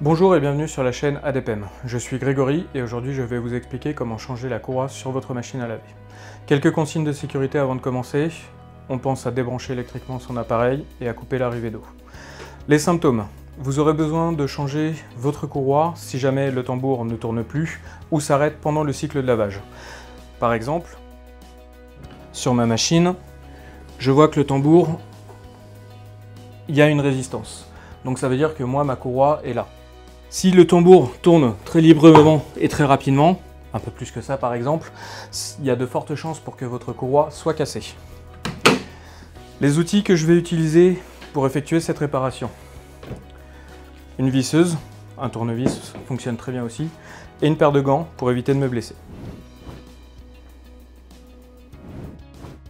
Bonjour et bienvenue sur la chaîne ADPM. Je suis Grégory et aujourd'hui je vais vous expliquer comment changer la courroie sur votre machine à laver. Quelques consignes de sécurité avant de commencer. On pense à débrancher électriquement son appareil et à couper l'arrivée d'eau. Les symptômes. Vous aurez besoin de changer votre courroie si jamais le tambour ne tourne plus ou s'arrête pendant le cycle de lavage. Par exemple, sur ma machine, je vois que le tambour, il y a une résistance. Donc ça veut dire que moi, ma courroie est là. Si le tambour tourne très librement et très rapidement, un peu plus que ça par exemple, il y a de fortes chances pour que votre courroie soit cassée. Les outils que je vais utiliser pour effectuer cette réparation. Une visseuse, un tournevis fonctionne très bien aussi, et une paire de gants pour éviter de me blesser.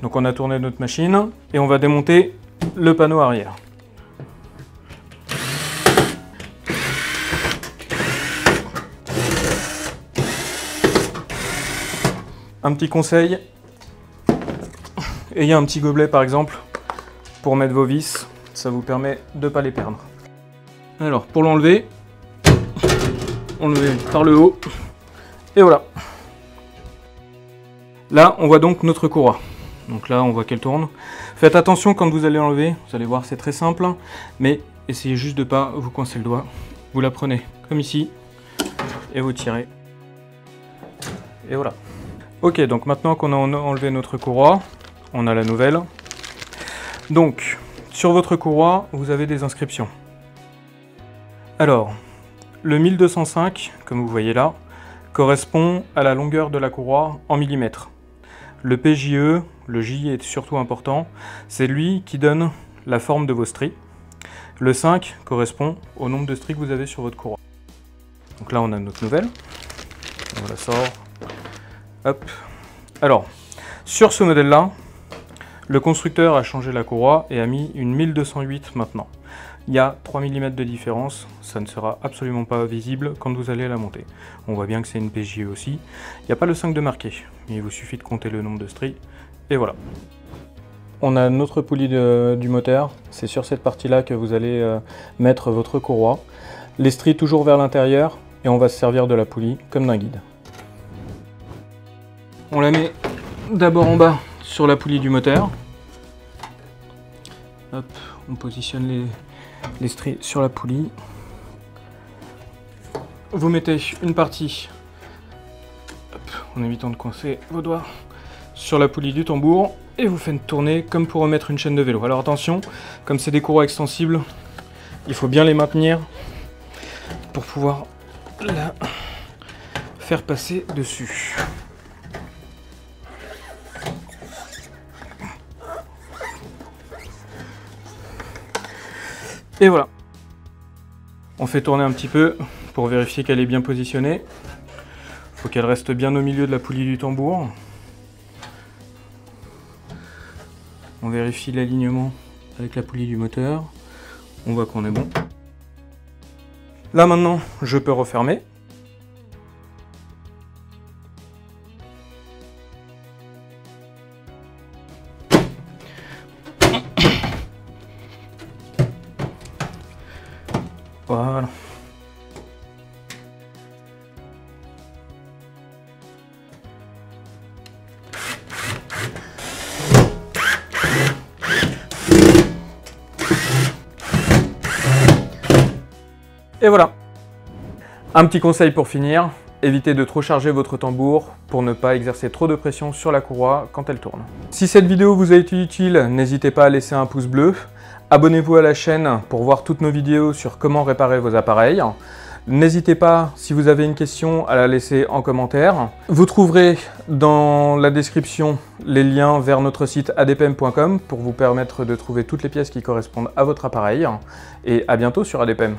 Donc on a tourné notre machine et on va démonter le panneau arrière. Un petit conseil, ayez un petit gobelet par exemple pour mettre vos vis, ça vous permet de ne pas les perdre. Alors pour l'enlever, enlever par le haut, et voilà. Là on voit donc notre courroie, donc là on voit qu'elle tourne. Faites attention quand vous allez enlever, vous allez voir c'est très simple, mais essayez juste de ne pas vous coincer le doigt. Vous la prenez comme ici, et vous tirez, et voilà. Ok, donc maintenant qu'on a enlevé notre courroie, on a la nouvelle. Donc, sur votre courroie, vous avez des inscriptions. Alors, le 1205, comme vous voyez là, correspond à la longueur de la courroie en millimètres. Le PJE, le J est surtout important, c'est lui qui donne la forme de vos stries. Le 5 correspond au nombre de stries que vous avez sur votre courroie. Donc là, on a notre nouvelle. On la sort. Hop. Alors, sur ce modèle-là, le constructeur a changé la courroie et a mis une 1208 maintenant. Il y a 3 mm de différence, ça ne sera absolument pas visible quand vous allez la monter. On voit bien que c'est une PJE aussi. Il n'y a pas le 5 de marqué, il vous suffit de compter le nombre de stries, et voilà. On a notre poulie du moteur, c'est sur cette partie-là que vous allez mettre votre courroie. Les stries toujours vers l'intérieur, et on va se servir de la poulie comme d'un guide. On la met d'abord en bas sur la poulie du moteur. Hop, on positionne les stries sur la poulie. Vous mettez une partie, hop, en évitant de coincer vos doigts, sur la poulie du tambour et vous faites tourner comme pour remettre une chaîne de vélo. Alors attention, comme c'est des courroies extensibles, il faut bien les maintenir pour pouvoir la faire passer dessus. Et voilà. On fait tourner un petit peu pour vérifier qu'elle est bien positionnée. Il faut qu'elle reste bien au milieu de la poulie du tambour. On vérifie l'alignement avec la poulie du moteur. On voit qu'on est bon. Là maintenant, je peux refermer. Voilà. Et voilà. Un petit conseil pour finir, évitez de trop charger votre tambour pour ne pas exercer trop de pression sur la courroie quand elle tourne. Si cette vidéo vous a été utile, n'hésitez pas à laisser un pouce bleu. Abonnez-vous à la chaîne pour voir toutes nos vidéos sur comment réparer vos appareils. N'hésitez pas, si vous avez une question, à la laisser en commentaire. Vous trouverez dans la description les liens vers notre site adpm.com pour vous permettre de trouver toutes les pièces qui correspondent à votre appareil. Et à bientôt sur ADPM.